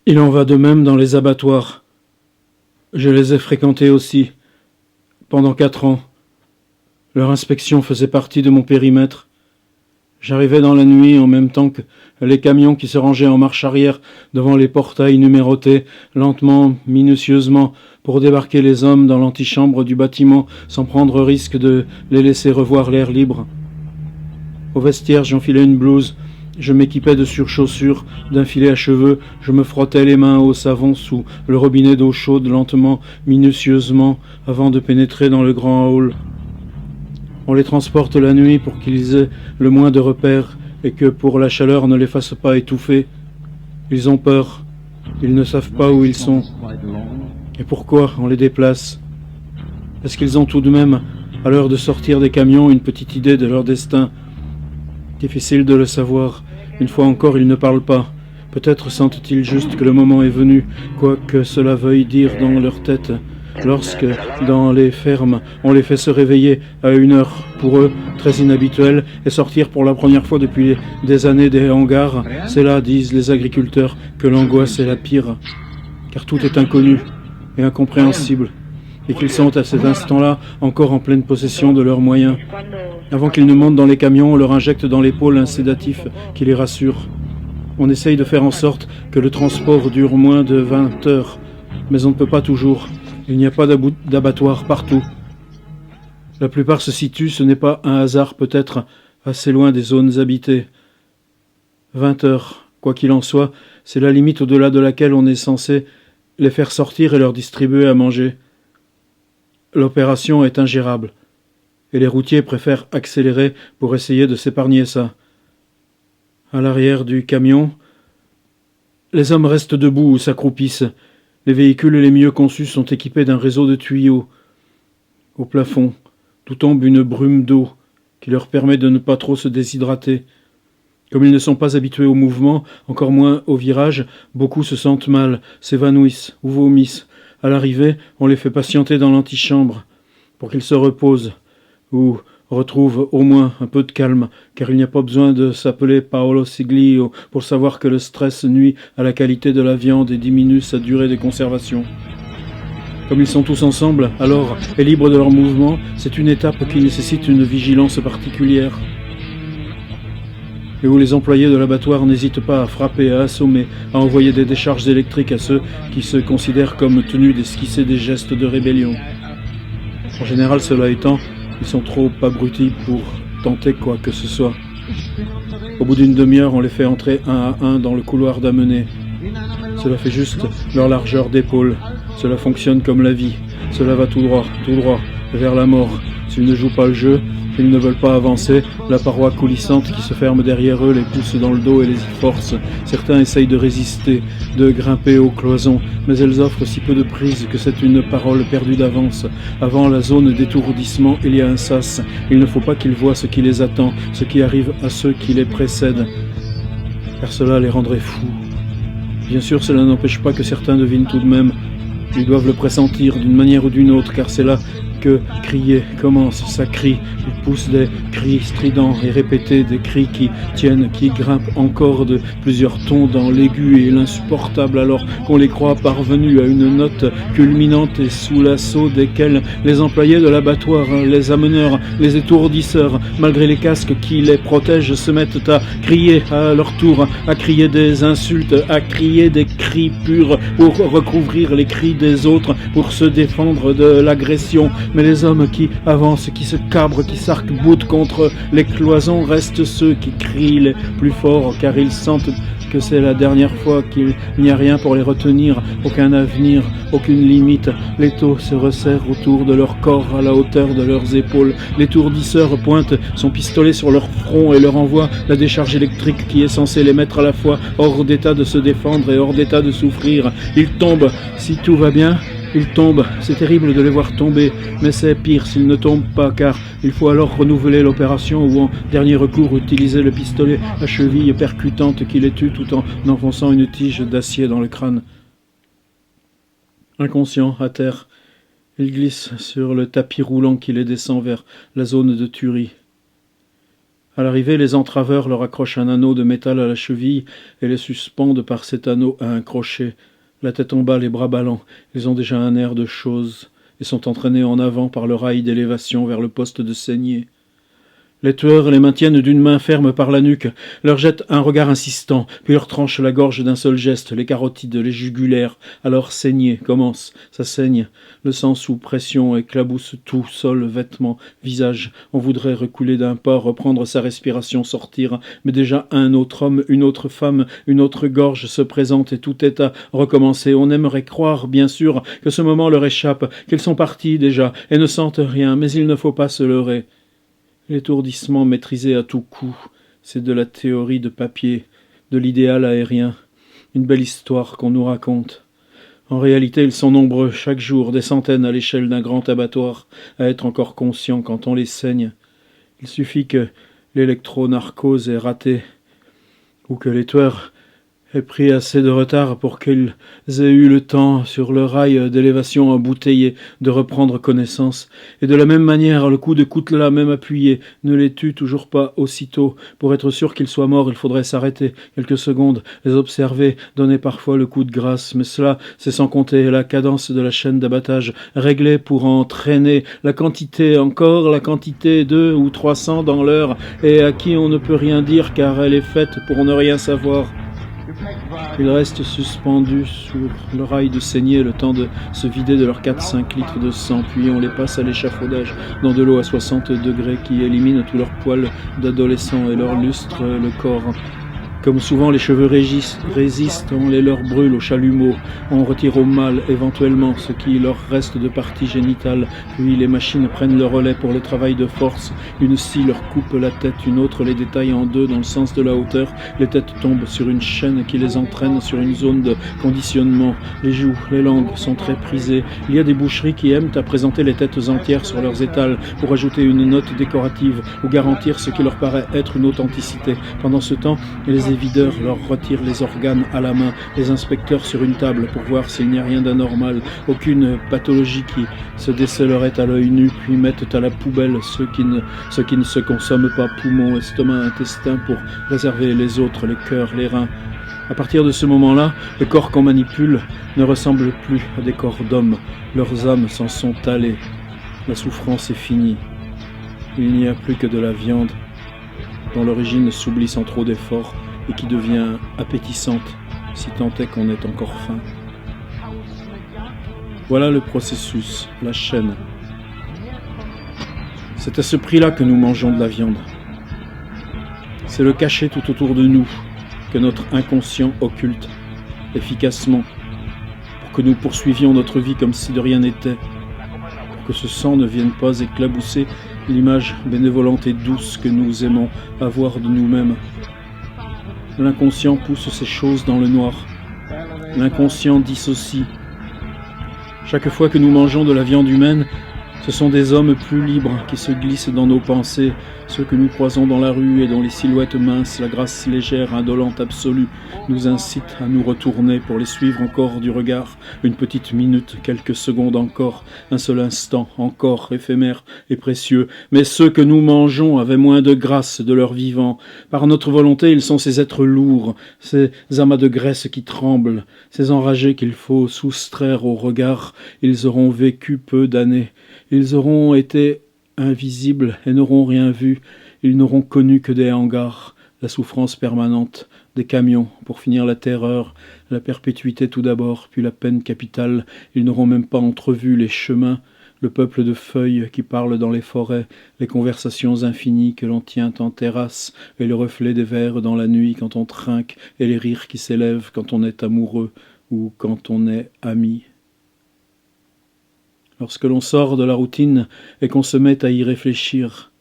Il en va de même dans les abattoirs. Je les ai fréquentés aussi, pendant 4 ans. Leur inspection faisait partie de mon périmètre. J'arrivais dans la nuit en même temps que les camions qui se rangeaient en marche arrière devant les portails numérotés, lentement, minutieusement, pour débarquer les hommes dans l'antichambre du bâtiment sans prendre risque de les laisser revoir l'air libre. Au vestiaire, j'enfilais une blouse, je m'équipais de surchaussures, d'un filet à cheveux, je me frottais les mains au savon sous le robinet d'eau chaude lentement, minutieusement, avant de pénétrer dans le grand hall. On les transporte la nuit pour qu'ils aient le moins de repères et que pour la chaleur ne les fasse pas étouffer. Ils ont peur, ils ne savent pas où ils sont. Et pourquoi on les déplace? Est-ce qu'ils ont tout de même, à l'heure de sortir des camions, une petite idée de leur destin? Difficile de le savoir. Une fois encore, ils ne parlent pas. Peut-être sentent-ils juste que le moment est venu, quoi que cela veuille dire dans leur tête. Lorsque, dans les fermes, on les fait se réveiller à une heure, pour eux, très inhabituelle, et sortir pour la première fois depuis des années des hangars, c'est là, disent les agriculteurs, que l'angoisse est la pire. Car tout est inconnu et incompréhensible, et qu'ils sont à cet instant-là encore en pleine possession de leurs moyens. Avant qu'ils ne montent dans les camions, on leur injecte dans l'épaule un sédatif qui les rassure. On essaye de faire en sorte que le transport dure moins de 20 heures, mais on ne peut pas toujours. Il n'y a pas d'abattoir partout. La plupart se situent, ce n'est pas un hasard peut-être, assez loin des zones habitées. 20 heures, quoi qu'il en soit, c'est la limite au-delà de laquelle on est censé les faire sortir et leur distribuer à manger. L'opération est ingérable, et les routiers préfèrent accélérer pour essayer de s'épargner ça. À l'arrière du camion, les hommes restent debout ou s'accroupissent. Les véhicules les mieux conçus sont équipés d'un réseau de tuyaux. Au plafond, d'où tombe une brume d'eau qui leur permet de ne pas trop se déshydrater. Comme ils ne sont pas habitués au mouvement, encore moins au virage, beaucoup se sentent mal, s'évanouissent ou vomissent. À l'arrivée, on les fait patienter dans l'antichambre pour qu'ils se reposent ou retrouvent au moins un peu de calme, car il n'y a pas besoin de s'appeler Paolo Siglio pour savoir que le stress nuit à la qualité de la viande et diminue sa durée de conservation. Comme ils sont tous ensemble, alors, et libres de leur mouvement, c'est une étape qui nécessite une vigilance particulière. Et où les employés de l'abattoir n'hésitent pas à frapper, à assommer, à envoyer des décharges électriques à ceux qui se considèrent comme tenus d'esquisser des gestes de rébellion. En général, cela étant, ils sont trop abrutis pour tenter quoi que ce soit. Au bout d'une demi-heure, on les fait entrer un à un dans le couloir d'amener. Cela fait juste leur largeur d'épaule. Cela fonctionne comme la vie. Cela va tout droit, vers la mort. S'ils ne jouent pas le jeu, s'ils ne veulent pas avancer, la paroi coulissante qui se ferme derrière eux les pousse dans le dos et les y force. Certains essayent de résister, de grimper aux cloisons, mais elles offrent si peu de prise que c'est une parole perdue d'avance. Avant la zone d'étourdissement, il y a un sas. Il ne faut pas qu'ils voient ce qui les attend, ce qui arrive à ceux qui les précèdent, car cela les rendrait fous. Bien sûr, cela n'empêche pas que certains devinent tout de même. Ils doivent le pressentir d'une manière ou d'une autre, car c'est là que crier commence, ça crie. Ils poussent des cris stridents et répétés, des cris qui tiennent, qui grimpent encore de plusieurs tons dans l'aigu et l'insupportable, alors qu'on les croit parvenus à une note culminante et sous l'assaut desquels les employés de l'abattoir, les ameneurs, les étourdisseurs, malgré les casques qui les protègent, se mettent à crier à leur tour, à crier des insultes, à crier des cris purs pour recouvrir les cris des autres, pour se défendre de l'agression. Mais les hommes qui avancent, qui se cabrent, qui s'arc-boutent contre les cloisons restent ceux qui crient les plus forts, car ils sentent que c'est la dernière fois qu'il n'y a rien pour les retenir, aucun avenir, aucune limite. L'étau se resserre autour de leur corps à la hauteur de leurs épaules. L'étourdisseur pointe son pistolet sur leur front et leur envoie la décharge électrique qui est censée les mettre à la fois hors d'état de se défendre et hors d'état de souffrir. Ils tombent, si tout va bien. Ils tombent, c'est terrible de les voir tomber, mais c'est pire s'ils ne tombent pas, car il faut alors renouveler l'opération ou en dernier recours utiliser le pistolet à cheville percutante qui les tue tout en enfonçant une tige d'acier dans le crâne. Inconscient, à terre, ils glissent sur le tapis roulant qui les descend vers la zone de tuerie. À l'arrivée, les entraveurs leur accrochent un anneau de métal à la cheville et les suspendent par cet anneau à un crochet. La tête en bas, les bras ballants, ils ont déjà un air de chose et sont entraînés en avant par le rail d'élévation vers le poste de saignée. Les tueurs les maintiennent d'une main ferme par la nuque, leur jettent un regard insistant, puis leur tranchent la gorge d'un seul geste, les carotides, les jugulaires. Alors saigner commence, ça saigne. Le sang sous pression éclabousse tout, sol, vêtements, visage. On voudrait recouler d'un pas, reprendre sa respiration, sortir, mais déjà un autre homme, une autre femme, une autre gorge se présente et tout est à recommencer. On aimerait croire, bien sûr, que ce moment leur échappe, qu'ils sont partis déjà et ne sentent rien, mais il ne faut pas se leurrer. L'étourdissement maîtrisé à tout coup, c'est de la théorie de papier, de l'idéal aérien, une belle histoire qu'on nous raconte. En réalité, ils sont nombreux, chaque jour, des centaines à l'échelle d'un grand abattoir, à être encore conscients quand on les saigne. Il suffit que l'électronarcose ait raté, ou que les tueurs aient pris assez de retard pour qu'ils aient eu le temps, sur le rail d'élévation embouteillé, de reprendre connaissance. Et de la même manière, le coup de coutelas, même appuyé, ne les tue toujours pas aussitôt. Pour être sûr qu'ils soient morts, il faudrait s'arrêter quelques secondes, les observer, donner parfois le coup de grâce. Mais cela, c'est sans compter la cadence de la chaîne d'abattage, réglée pour entraîner la quantité, encore la quantité, 200 ou 300 dans l'heure, et à qui on ne peut rien dire car elle est faite pour ne rien savoir. Ils restent suspendus sur le rail de saignée le temps de se vider de leurs 4-5 litres de sang, puis on les passe à l'échafaudage dans de l'eau à 60 degrés qui élimine tous leurs poils d'adolescents et leur lustre le corps. Comme souvent les cheveux résistent, on les leur brûle au chalumeau, on retire au mâle éventuellement ce qui leur reste de partie génitale, puis les machines prennent le relais pour le travail de force. Une scie leur coupe la tête, une autre les détaille en deux dans le sens de la hauteur. Les têtes tombent sur une chaîne qui les entraîne sur une zone de conditionnement. Les joues, les langues sont très prisées. Il y a des boucheries qui aiment à présenter les têtes entières sur leurs étals pour ajouter une note décorative ou garantir ce qui leur paraît être une authenticité. Pendant ce temps, les videurs leur retirent les organes à la main, les inspecteurs sur une table pour voir s'il n'y a rien d'anormal, aucune pathologie qui se décèlerait à l'œil nu, puis mettent à la poubelle ce qui ne se consomme pas, poumons, estomac, intestin, pour réserver les autres, les cœurs, les reins. À partir de ce moment-là, le corps qu'on manipule ne ressemble plus à des corps d'hommes, leurs âmes s'en sont allées, la souffrance est finie, il n'y a plus que de la viande, dont l'origine s'oublie sans trop d'efforts, et qui devient appétissante, si tant est qu'on ait encore faim. Voilà le processus, la chaîne. C'est à ce prix-là que nous mangeons de la viande. C'est le cachet tout autour de nous que notre inconscient occulte efficacement pour que nous poursuivions notre vie comme si de rien n'était, pour que ce sang ne vienne pas éclabousser l'image bénévolente et douce que nous aimons avoir de nous-mêmes. L'inconscient pousse ces choses dans le noir. L'inconscient dissocie. Chaque fois que nous mangeons de la viande humaine, ce sont des hommes plus libres qui se glissent dans nos pensées, ceux que nous croisons dans la rue et dont les silhouettes minces, la grâce légère, indolente, absolue, nous incitent à nous retourner pour les suivre encore du regard, une petite minute, quelques secondes encore, un seul instant, encore éphémère et précieux. Mais ceux que nous mangeons avaient moins de grâce de leur vivant. Par notre volonté, ils sont ces êtres lourds, ces amas de graisse qui tremblent, ces enragés qu'il faut soustraire au regard. Ils auront vécu peu d'années. Ils auront été invisibles et n'auront rien vu. Ils n'auront connu que des hangars, la souffrance permanente, des camions, pour finir la terreur, la perpétuité tout d'abord, puis la peine capitale. Ils n'auront même pas entrevu les chemins, le peuple de feuilles qui parle dans les forêts, les conversations infinies que l'on tient en terrasse, et le reflet des verres dans la nuit quand on trinque, et les rires qui s'élèvent quand on est amoureux ou quand on est ami. Lorsque l'on sort de la routine et qu'on se met à y réfléchir,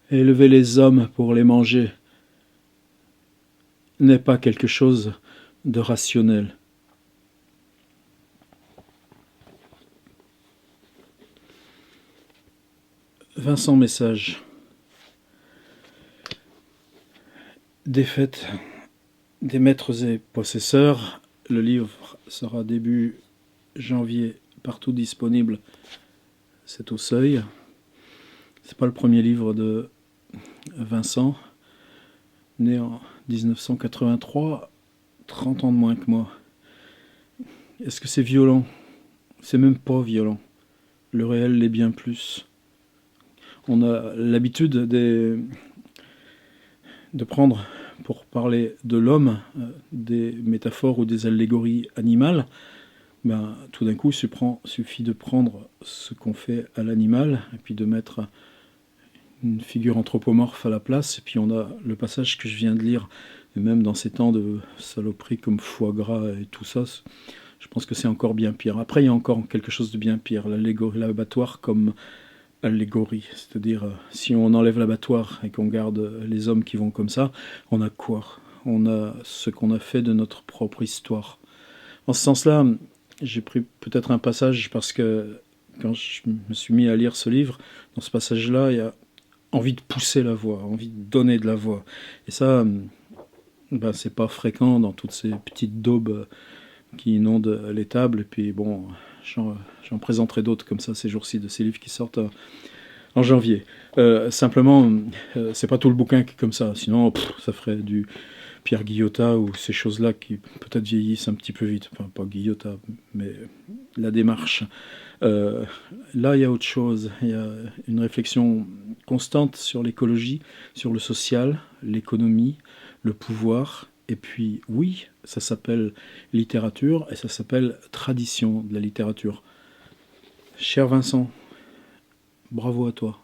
élever les hommes pour les manger n'est pas quelque chose de rationnel. Vincent Message. Défaite des maîtres et possesseurs. Le livre sera début janvier partout disponible. C'est au Seuil. C'est pas le premier livre de Vincent, né en 1983, 30 ans de moins que moi. Est-ce que c'est violent? C'est même pas violent. Le réel l'est bien plus. On a l'habitude de prendre, pour parler de l'homme, des métaphores ou des allégories animales. Ben, tout d'un coup, il suffit de prendre ce qu'on fait à l'animal et puis de mettre une figure anthropomorphe à la place. Et puis on a le passage que je viens de lire, et même dans ces temps de saloperies comme foie gras et tout ça, je pense que c'est encore bien pire. Après, il y a encore quelque chose de bien pire, l'allégorie, l'abattoir comme allégorie. C'est-à-dire, si on enlève l'abattoir et qu'on garde les hommes qui vont comme ça, on a quoi? On a ce qu'on a fait de notre propre histoire. En ce sens-là, j'ai pris peut-être un passage parce que quand je me suis mis à lire ce livre, dans ce passage-là, il y a envie de pousser la voix, envie de donner de la voix. Et ça, ben, c'est pas fréquent dans toutes ces petites daubes qui inondent les tables. Et puis bon, j'en présenterai d'autres comme ça ces jours-ci, de ces livres qui sortent en janvier. Simplement, c'est pas tout le bouquin qui est comme ça. Sinon, ça ferait du Pierre Guillotat ou ces choses-là qui peut-être vieillissent un petit peu vite. Enfin, pas Guillotat, mais la démarche. Là, il y a autre chose. Il y a une réflexion constante sur l'écologie, sur le social, l'économie, le pouvoir. Et puis, oui, ça s'appelle littérature et ça s'appelle tradition de la littérature. Cher Vincent, bravo à toi.